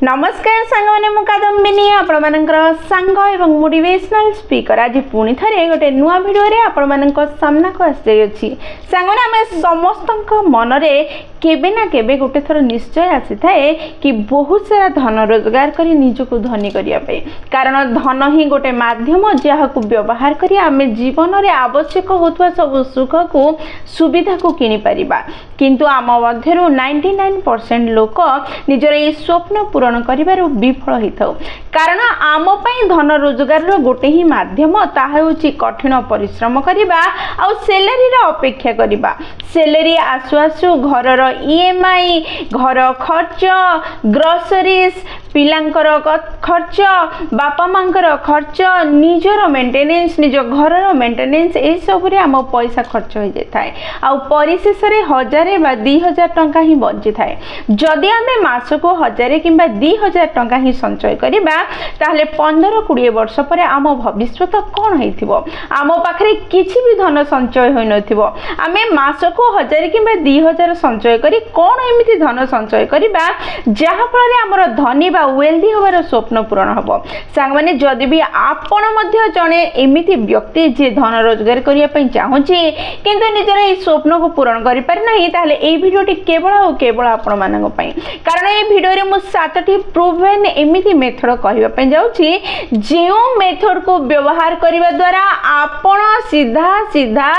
नमस्कार सांग मैंने मु कादम्बिनी आपण मानकर सांग एवं मोटिवेशनल स्पीकर आज पुणी थे गोटे नुआ भिडियो रे आपण मानक सामना को आसी अछि सांग माने हमें समस्त मन रे केबे ना केबे गोटे थर निश्चय आसी थाए कि बहुत सारा धन रोजगार करी निजको धनी करिया पे कारण धन ही गोटे माध्यम जहा को व्यवहार करी आमे जीवन रे आवश्यक होतवा सब सुख को सुविधा को किनी परिबा किंतु आम मध्यरु 99% लोक निजर ए स्वप्न पूरण करिबार विफल होइथौ कारण आम पई धन रोजगार रो गोटे ही माध्यम ताहा होची कठिन परिश्रम करिबा आ सैलरी रा अपेक्षा करिबा सैलरी आसु आसु घर रो ईएमआई घर खर्च ग्रोसरीज पिलांकर खर्च बापा मांकर खर्च निजर मेंटेनेंस निज घर रो मेंटेनेंस ए सब रे आम पैसा खर्च हो जाय आ परिशेष रे 1000 बा 2000 टंका ही बची थाए जदि आमे मास को 1000 किंबा 2000 टंका ही संचय करिबा ताहले 15-20 वर्ष पर आम भविष्य कौन होइथिबो आम पाखरे किछि भी धन संचय होई नथिबो आमे मास को 1000 किंबा 2000 संचय करी कौन एमिति धन संचय करिबा जहा फल रे हमर धनी बा वेल्दी होबार स्वप्न पूर्ण हबो सांग माने जदि भी आपण मध्य जने एमिति व्यक्ति जे धन रोजगार करिया पई चाहूची किंतु निजर ए स्वप्न को पूर्ण करि पारि नाही ताहले ए भिडियोटी केवल आ केवल आपण मानक पई कारण ए भिडियो रे मु 7टी प्रूवन एमिति मेथड कहबा पई जाउची जेउ मेथड को व्यवहार करिबा द्वारा आपण सीधा सीधा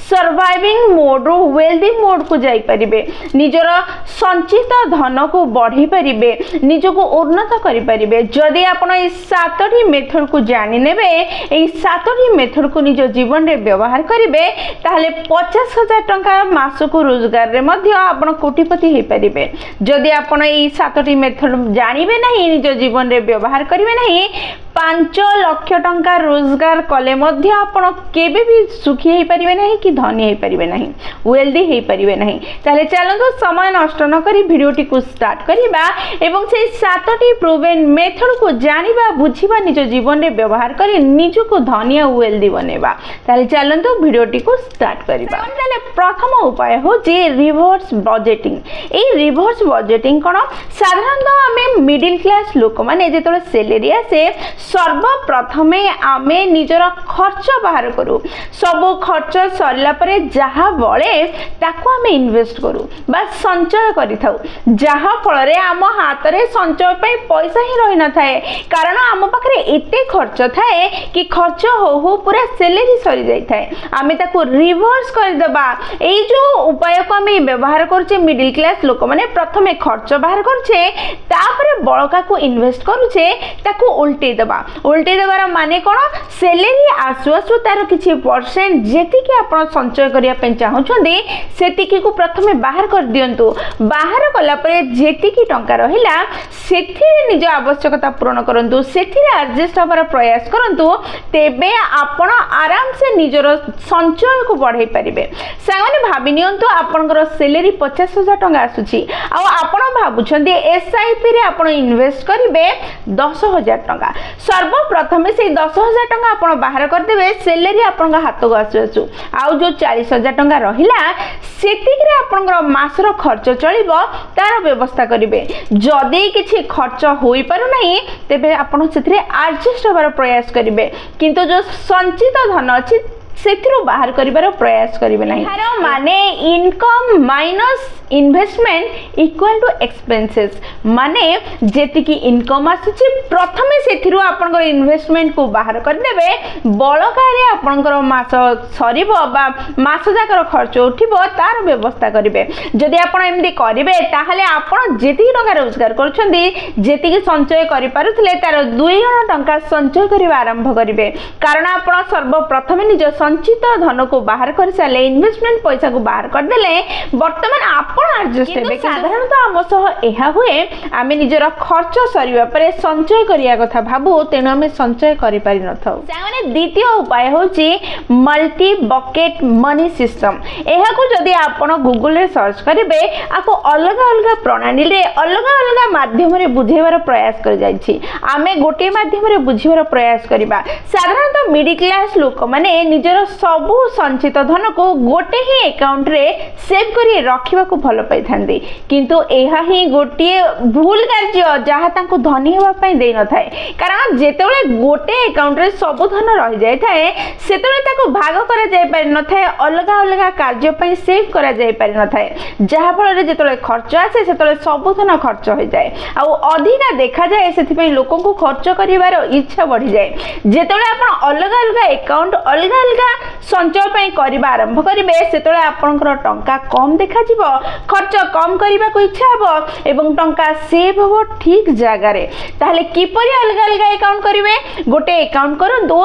सर्वाइविंग मोड रो वेल्दी मोड को जाई परिबे निजर संचित धन को बढ़ी परिबे निजको उन्नत करि परिबे जदि आपण ए 7टी मेथड को जानि नेबे ए 7टी मेथड को निज जीवन रे व्यवहार करिबे ताहले 50,000 टंका मास को रोजगार रे मध्य आपण कोटिपति हे परिबे जदि आपण ए 7टी मेथड जानिबे नाही निज जीवन रे व्यवहार करिवे नाही 5 लाख टंका रोजगार कले मध्य आपण केबे भी सुखी हे परिबे नाही कि धनी हे परिबे नाही वेल्दी हे परिबे नाही ताले चलंतु समय नष्ट न करी भिडियोटी को स्टार्ट करिबा एवं से 7टी प्रूवन मेथड को जानिबा बुझिबा निज जीवन रे व्यवहार करी निज को धनी आ वेल्दी बनेबा ताले चलंतु भिडियोटी को स्टार्ट करिबा ताले प्रथम उपाय हो जे रिवर्स बजेटिंग ए रिवर्स बजेटिंग कोन साधारणतः हमें मिडिल क्लास लोक माने जेतोले सैलरी आसे सर्वप्रथमे आमे निजर खर्च बाहर करू सब खर्च सरला परे जहा बळे ताको आमे इन्वेस्ट करू बा संचय करि थाउ जहा फल रे आम हाथ रे संचय पई पैसा ही रहि न थाए कारण आम पाखरे एते खर्च थाए कि खर्च हो हो पूरा सैलरी सरी जाई थाए आमे ताको रिवर्स कर देबा एई जो उपाय को आमे व्यवहार करछे मिडिल क्लास लोक माने प्रथमे खर्च बाहर करछे तापरे बळका को इन्वेस्ट करूछे ताको उल्टे देबार माने कोन सैलरी आसु आसु तार किछि परसेंट जेति कि आपण संचय करिया पे चाहउछन्दी सेति कि को प्रथमे बाहर कर दियंतु बाहर कला परे जेति कि टंका रहिला सेथिरे निज आवश्यकता पूर्ण करंतु सेथिरे एडजस्ट होबार प्रयास करंतु तेबे आपण आराम से निजर संचय को बढ़ाई परिबे सागने भाबि नियंतु आपनकर सैलरी 50,000 टंका आसुची आ आपण भाबुछन्दी एसआईपी रे आपण इन्वेस्ट करिवे 10,000 टंका सर्वप्रथमे से 10,000 टंका आपण बाहर कर देबे सैलरी आपण हाथ को आसु आसु आ जो 40,000 टंका रहिला सेतिक रे आपनकर मासर खर्च चलिबो तार व्यवस्था करिवे जदि किछि खर्च होई पारु नाही तेबे आपण सेथिरे एडजस्ट होबार प्रयास करिवे किंतु जो संचित धन अछि सेथिरो बाहर करिवार प्रयास करिवे नाही हारो माने income minus investment equal to expenses माने जेति की इनकम आसी प्रथमे सेथिरो आपनकर इन्वेस्टमेंट को बाहर कर देबे बळकारे आपनकर मास सरीबो बा मास जाकर खर्च उठिबो तार व्यवस्था करिवे जदि आपण एमदी करिवे ताहाले आपण जेति टंका रोजगार करछन्दी जेति की संचय करि पारुथले तार 2 गुण टंका संचय करिवा आरंभ करिवे कारण आपण सर्वप्रथमे निज संचित धन को बाहर कर साले इन्वेस्टमेंट पैसा को बाहर कर देले वर्तमान आपण एडजस्ट हेबे साधारणतः आम सह एहा हुए आमे निजर खर्च सरीबा परे संचय करिया कथा भाबु तेनु आमे संचय करि पारि नथौ सागने द्वितीय उपाय होची मल्टी बकेट मनी सिस्टम एहा को जदि आपण गूगल रे सर्च करिवे आको अलग अलग प्रणाली रे अलग अलग माध्यम रे बुझेबार प्रयास कर जाईछि आमे गोटे माध्यम रे बुझिबार प्रयास करिबा साधारणतः मिडिल क्लास लोक माने निजर सबु संचित धन को गोटे ही अकाउंट रे सेव करी रखिबा को भल पाई थांती किंतु एहा ही गोटे भूल कार्य जहाँ तांको धनी होबा पई देई न थाए कारण जेतेबेले गोटे अकाउंट रे सब धन रही जाय थाए सेतेबेले ताको भाग करा जाय पारि न थाए अलग अलग कार्य पई सेव करा जाय पारि न थाए जहाँ फल रे जेतेबेले खर्च आसे सेतेबेले सब धन खर्च हो जाए आ अधिका देखा जाए सेति पई लोकन को खर्च करिवार इच्छा बढ़ी जाए जेतेबेले आपण अलग अलग अकाउंट अलग अलग संचय पई करबा आरंभ करिवे सेतेबेले आपनकर टंका कम देखा जिवो खर्च कम करबा को इच्छा हबो एवं टंका सेव हबो ठीक जगह रे ताले किपरि अलग अलग अकाउंट करिवे गोटे अकाउंट करंतु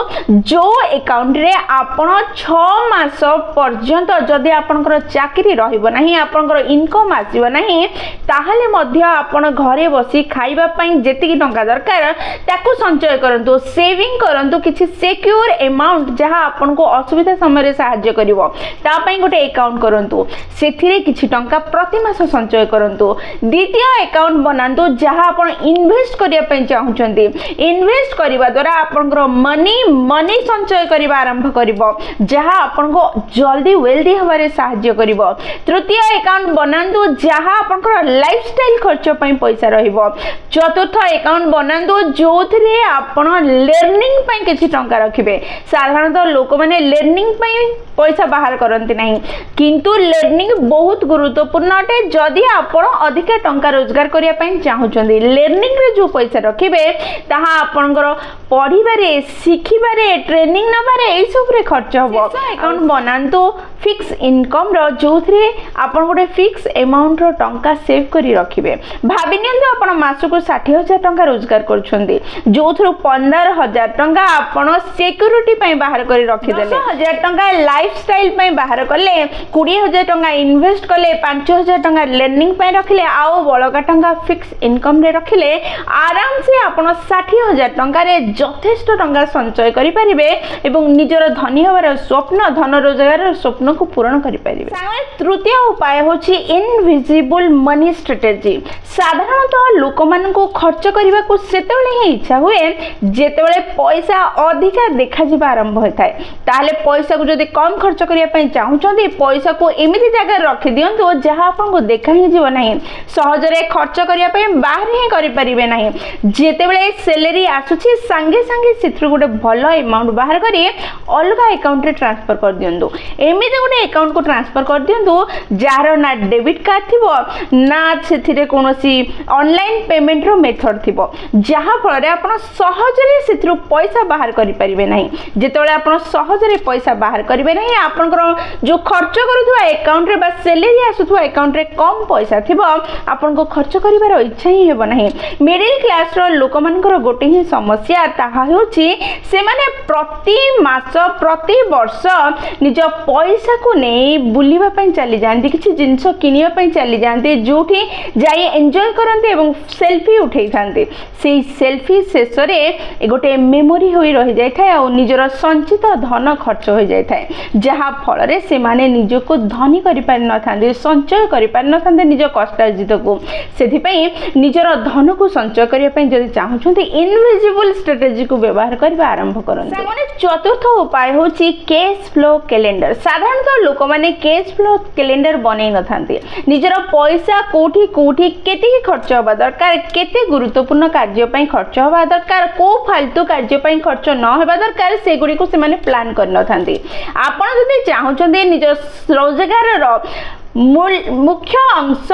जो अकाउंट रे आपण 6 मास पर्यंत जदि आपनकर चाकरी रहिबो नाही आपनकर इनकम आसीबो नाही ताहाले मध्य आपण घरे बसी खाइबा पई जेतिकी टंका दरकार ताकू संचय करंतु सेविंग करंतु किछि सिक्योर अमाउंट जहां आपण को असुविधा समय रे सहाय्य करिवो ता पई गोटे अकाउंट करंतु सेथिरे किछि टंका प्रति मास संचय करंतु द्वितीय अकाउंट बनांतु जहां आपण इन्वेस्ट करिया पई चाहुचंती इन्वेस्ट करिवा द्वारा आपनकर मनी संचय करिवा आरंभ करिवो जहां आपण को जल्दी वेल्दी हबारे सहाय्य करिवो तृतीय अकाउंट बनांतु जहां आपनकर लाइफस्टाइल खर्च पई पैसा रहिवो चतुर्थ अकाउंट बनांतु जोथिरे आपण लर्निंग पई किछि टंका रखिबे साधारणतः लोक माने लर्निंग पई पैसा बाहर करंती नहीं किंतु लर्निंग बहुत गुरुत्वपूर्ण अटे जदि आपण अधिक टंका रोजगार करिया पई चाहुचंदी लर्निंग रे जो पैसा रखिबे ताहा आपनकर पढिबारे शिखिबारे ट्रेनिंग नबारे एई सब रे खर्च हबो अकाउंट बनांतु फिक्स इनकम रो जोथरे आपण गोटे फिक्स अमाउंट रो टंका सेव करी रखिबे भाबि नियंतु आपण मास को 60,000 टंका रोजगार करछंदी जोथरो 15,000 टंका आपण सिक्योरिटी पई बाहर करी रखि देले 10,000 टंका लाइफस्टाइल पई बाहर करले 20,000 टंका इन्वेस्ट करले 5,000 टंका लर्निंग पई रखिले आउ बळका टंका फिक्स इनकम रे रखिले आराम से आपण 60,000 टंका रे यथेष्ट टंका संचय करि परिबे एवं निजर धनी होबार स्वप्न धन रोजगार स्वप्न को पूर्ण करि परिबे तृतीय उपाय होछि इनविजिबल मनी स्ट्रेटेजी साधारणतः लोक मान को खर्च करबा को सेतेबेले ही इच्छा हुए जेतेबेले पैसा अधिका देखा जिबा आरंभ होइथाय ताले पैसा को जदि कम खर्च करिया पई चाहुचंदी पैसा को एमिति जगह रखि दियंतु जहां आपन को देखा ही जीव नाही सहज रे खर्च करिया पई बाहर ही करि परिबे नाही जेतेबेले सैलरी आसुछि संगे संगे सिथ्रु गोटे भलो अमाउंट बाहर करी अलग अकाउंट रे ट्रांसफर कर दियंतु एमिति गोटे अकाउंट को ट्रांसफर कर दियंतु जार ना डेबिट कार्ड थिबो ना सेथिरे कोनोसी ऑनलाइन पेमेंट रो मेथड थिबो जहां फल रे आपण सहज रे सिथ्रु पैसा बाहर करि परिबे नाही जेतेबेले आपण सहज रे पैसा बाहर करिवे नाही आपनकर जो खर्च करूथवा अकाउंट रे बा सैलरी आसुथवा अकाउंट रे कम पैसा थिबो आपन को खर्च करिवार इच्छा ही हेबो नाही मिडिल क्लास रो लोक मानकर गोटे ही समस्या ताहा होछि से माने प्रति मास प्रति वर्ष निज पैसा को नै बुलिबा पई चली जानती किछि जिंस किनिया पई चली जानती जोठी जाई एन्जॉय करंती एवं सेल्फी उठै थांती सेही सेल्फी शेषरे गोटे मेमोरी होई रहि जाय थाय आ निजर संचित धन खर्च हो जाय थाय जहा फल रे से माने निज को धनी करि पार न थांदे संचय करि पार न थांदे निज कष्टार्जित को सेथि पई निजर धन को संचय करिया पई जदि चाहुछंती इनविजिबल स्ट्रेटजी को व्यवहार करबा आरंभ करन माने चतुर्थ उपाय होछि कैश फ्लो कैलेंडर साधारणतः लोक माने कैश फ्लो कैलेंडर बनै न थांते निजर पैसा कोठी कोठी केते खर्च होबा दरकार केते गुरुत्वपूर्ण कार्य पई खर्च होबा दरकार को फालतू कार्य पई खर्च न होबा दरकार से गुडी को से माने प्लान कर न थांते आपण जदि चाहुचंदे निज रोजगार रो मुख्य अंश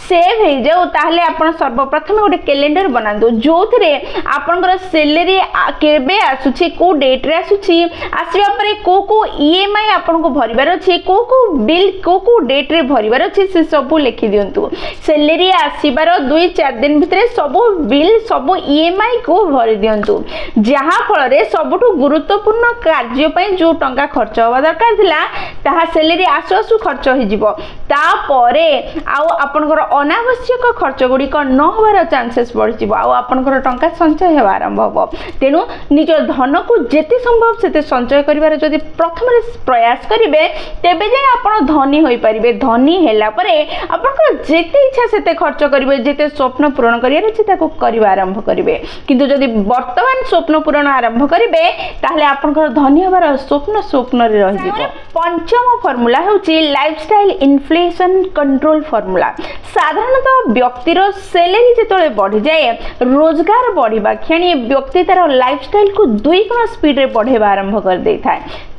सेव हो जाऊ ताहले आपण सर्वप्रथम गोटे कैलेंडर बनांदो जोथरे आपनकर सैलरी केबे आसुछि को डेट रे आसुछि आसीबा परे को ईएमआई आपन को भरिबार अछि को बिल को डेट रे भरिबार अछि से सब लिखि दियंतु सैलरी आसीबार 2-4 दिन भितरे सब बिल सब ईएमआई को भरि दियंतु जहां फल रे सबटु गुरुत्वपूर्ण कार्य पई जो टंका खर्च होबा दरकार थिला ताहा सैलरी आसु आसु खर्च हो जिवो तापरे आउ आपनकर अनावश्यक खर्च गुडी को न होबार चांसेस बढ़ जिवो आउ आपनकर टंका संचय हेबा आरंभ हो तेनु निज धन को जेते संभव सेते संचय करिवार जदि प्रथम प्रयास करिवे तेबे जे आपण धनी होई परिबे धनी हेला परे आपनकर जेते इच्छा सेते खर्च करिवे जेते स्वप्न पूर्ण करियार अछि ताको करिवा आरंभ करिवे किंतु जदि वर्तमान स्वप्न पूर्ण आरंभ करिवे ताहले आपनकर धनी होबार स्वप्न रे रहि जिवो। पंचम फर्मूला होची लाइफस्टाइल इन्फ्लेशन कंट्रोल फर्मूला। साधारणतः व्यक्तिर सैलरी जिते बढ़ी जाए रोजगार बढ़ा क्षणी व्यक्ति तार लाइफस्टाइल को 2 गुण स्पीड रे बढ़ेवा आरंभ कर दे था।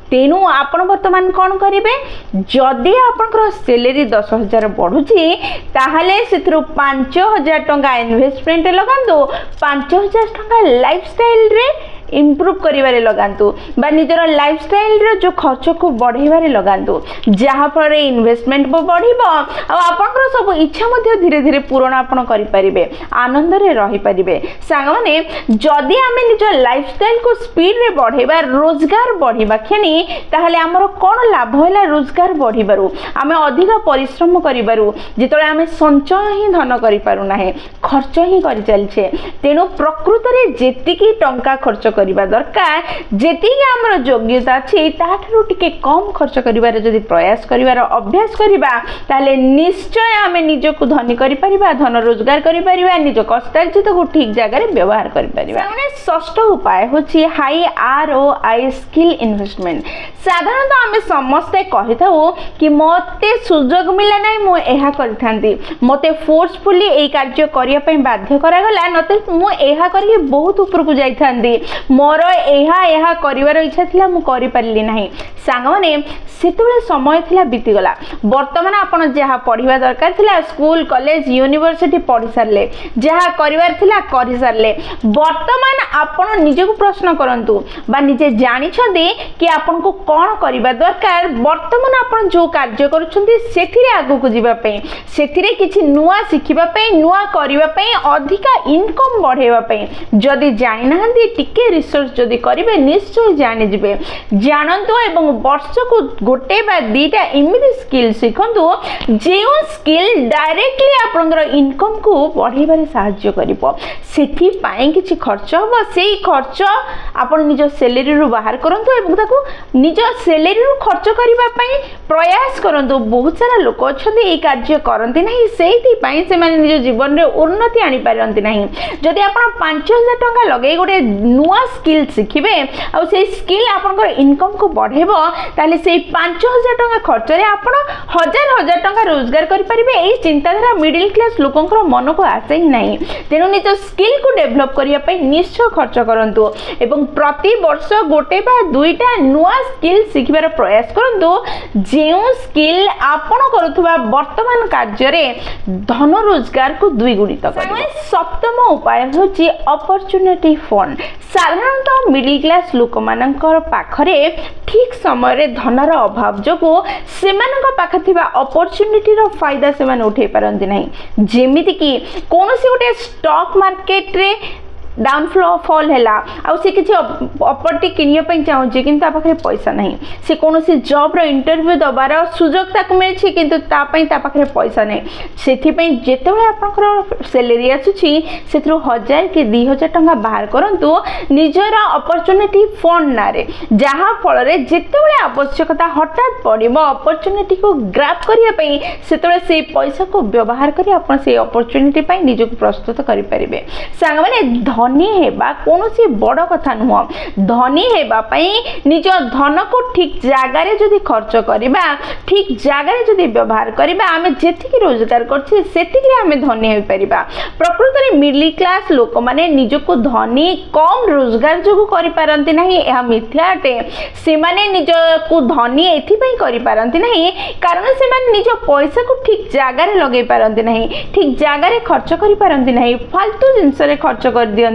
तेणु आपण वर्तमान कौन करेंगे जदि आपंकर सैलरी 10,000 बढ़ुची ताहले सिथरु 5,000 टंका इन्वेस्टमेंट लगांतु 5,000 टंका लाइफस्टाइल रे इम्प्रूव करिवारे लगांतु बा निजर लाइफस्टाइल रो जो खर्च को बढ़ेबारे लगांतु जहा फल इन्वेस्टमेंट बढ़िबो आ आपनकर सब इच्छा मध्ये धीरे धीरे पूर्ण आपन करि परिबे आनंद रे रहि परिबे। सांग माने जदि आमे निज लाइफस्टाइल को स्पीड रे बढ़ेबा रोजगार बढ़िबा क्षणी ताहले हमर कोन लाभ होला रोजगार बढ़िबारु आमे अधिक परिश्रम करिबारु जेतले आमे संचय ही धन करि पारु नाही खर्च ही करि चलछे। तेनु प्रकृत रे जेतिकी टंका खर्च करिबा दरकार जेतिकी हमर योग्यता अछि ताठारु टिके कम खर्च करिबार जदि प्रयास करिवार अभ्यास करिबा ताले निश्चय आमे निजको धनी करि परिबा धन रोजगार करि परिबा निज कष्टार्जित को ठीक जगह रे व्यवहार करि परिबा। माने षष्ठ उपाय होछि हाई आरओआई स्किल इन्वेस्टमेंट। साधारणतः आमे समस्त कहिथाउ कि मते सुजोग मिला नै मु एहा करिथांती मते फोर्सफुली एई कार्य करिया पई बाध्य करा गला नते मु एहा करि बहुत ऊपर को जाइथांती मोर एहा करिवार इच्छा थिला मु करि पारली नाही। सांग माने सेतबेले समय थिला बीती गला वर्तमान आपण जहा पढिबा दरकार थिला स्कूल कॉलेज यूनिवर्सिटी पढि सारले जहा करिवार थिला करि सारले वर्तमान आपण निजको प्रश्न करंतु बा निजे जानि छथि कि आपण को कोन करिबा दरकार वर्तमान आपण जो कार्य करूछंती सेथिरे आगु को जिबा पई सेथिरे किछि नुवा सिखिबा पई नुवा करिबा पई अधिका इनकम बढ़ेबा पई जदि जानि नाहंती टिके रिसर्च जदि करिवे निश्चय जानि जिवे जानंतु एवं वर्ष को गोटे बा दीटा इमिति स्किल सिखंतु जेउ स्किल डायरेक्टली आपनकर इनकम को बढ़ेबारे सहाय्य करिवो सेथि पाई किछि खर्च हो सेही खर्च आपण निज सैलरी रु बाहर करंतु एवं ताको निज सैलरी रु खर्च करिबा पई प्रयास करंतु। बहुत सारा लोक अछथि ए कार्य करंती नाही सेही पई से माने निज जीवन रे उन्नति आनी पारंती नाही। जदि आपण 5,000 टंका लगे गोटे नुआ स्किल शिखिबे आ से स्किल आपनकर इनकम को बढ़ेबो ताले से 5,000 टंका खर्च रे आपण हजार टंका रोजगार करि परिबे। एई चिंताधारा मिडिल क्लास लोकंकर मन को आसे ही नाही। तेनु निज स्किल को डेवलप करिया पई निश्चय खर्च करंतु एवं प्रति वर्ष गोटे बा दुईटा नुआ स्किल शिखिबार प्रयास करंतु जेउ स्किल आपण करूथबा वर्तमान कार्य रे धन रोजगार को द्विगुणित करिवे। सप्तम उपाय होची अपॉर्चुनिटी फंड। साधारणतः मिडिल क्लास लोक मानकर पाखरे ठीक समय रे धनर अभाव जोगो सेमानक पाख थिबा अपॉर्चुनिटी रो फायदा सेमान उठै पारंती नाही। जेमिति कि कोनोसी गोटे स्टॉक मार्केट रे डाउन फॉल हैला आ से किछि प्रॉपर्टी किनिया पई चाहूची किंतु पाखरे पैसा नहीं से कोनोसी जॉब रो इंटरव्यू दबार सुजोग ताकु मिलछि किंतु ता पई ता पाखरे पैसा नहीं सेथि पई जेतेबेले आपनकर सैलरी आछुछि सेथरो 1,000 के 2,000 टंका बाहर करंतु निजर अपॉर्चुनिटी फंड नारे जहा फल रे जेतेबेले आवश्यकता हठात पड़िबो अपॉर्चुनिटी को ग्रैब करिया पई सेतेबेले से पैसा को व्यवहार करी आपन से अपॉर्चुनिटी पई निजको प्रस्तुत करि परिबे। सांग माने धनी हेबा कोनोसी बड़ कथा नुह धनी हेबा पई निज धन को ठीक जगह रे जदि खर्च करिबा ठीक जगह रे जदि व्यवहार करिबा आमे जेतिकी रोजगार करछि सेतिकी रे आमे धनी होई परिबा। प्रकृत रे मिडिल क्लास लोक माने निजको धनी कम रोजगार जोगु करि पारंती नाही एहा मिथ्या अटे। से माने निजको धनी एथि पई करि पारंती नाही कारण से माने निज पैसा को ठीक जगह रे लगै पारंती नाही ठीक जगह रे खर्च करि पारंती नाही फालतू जिंस रे खर्च कर दियंती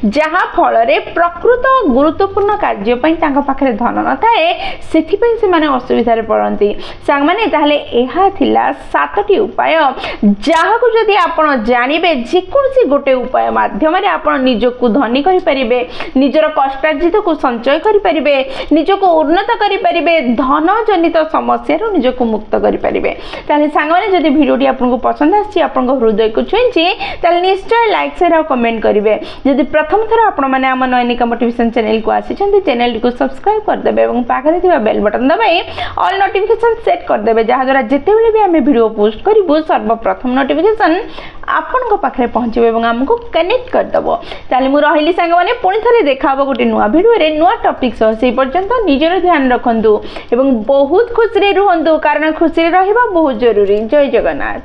जहा फल रे प्रकृत गुरुत्वपूर्ण कार्य पई तांका पाखरे धन न थाए सेथि पई से माने असुविधा रे पड़ंती। सांग माने ताहले एहा थिला 7टी उपाय जहा को जदि आपण जानिबे जे कोनसी गोटे उपाय माध्यम रे आपण निजको धनी करि परिबे निजर कष्टार्जित को संचय करि परिबे निजको उन्नत करि परिबे धन जनित समस्या रो निजको मुक्त करि परिबे। ताहले सांग माने जदि वीडियोटी आपनको पसंद आछि आपनको हृदय को छुइछि ताहले निश्चय लाइक शेयर और कमेंट करिवे जदि प्रथम थर आपण मैंने आम नयनिका मोटिवेशन चैनल को आसी चैनल को सब्सक्राइब करदे और पाखे थी बेल बटन दबाई ऑल नोटिफिकेशन सेट करदे जहाँद्वारा जितेबले भी आम वीडियो पोस्ट करूँ सर्वप्रथम नोटिफिकेशन आपण पाखे पहुँचे और आमको कनेक्ट करदेव। ताली मुझे रही सांग मैंने पुणी थे देखा गोटे नुआ भिडियो नुआ टॉपिक सह से पर्यंत निजर ध्यान रखु और बहुत खुशी रुहतु कारण खुशी रहा बहुत जरूरी। जय जगन्नाथ।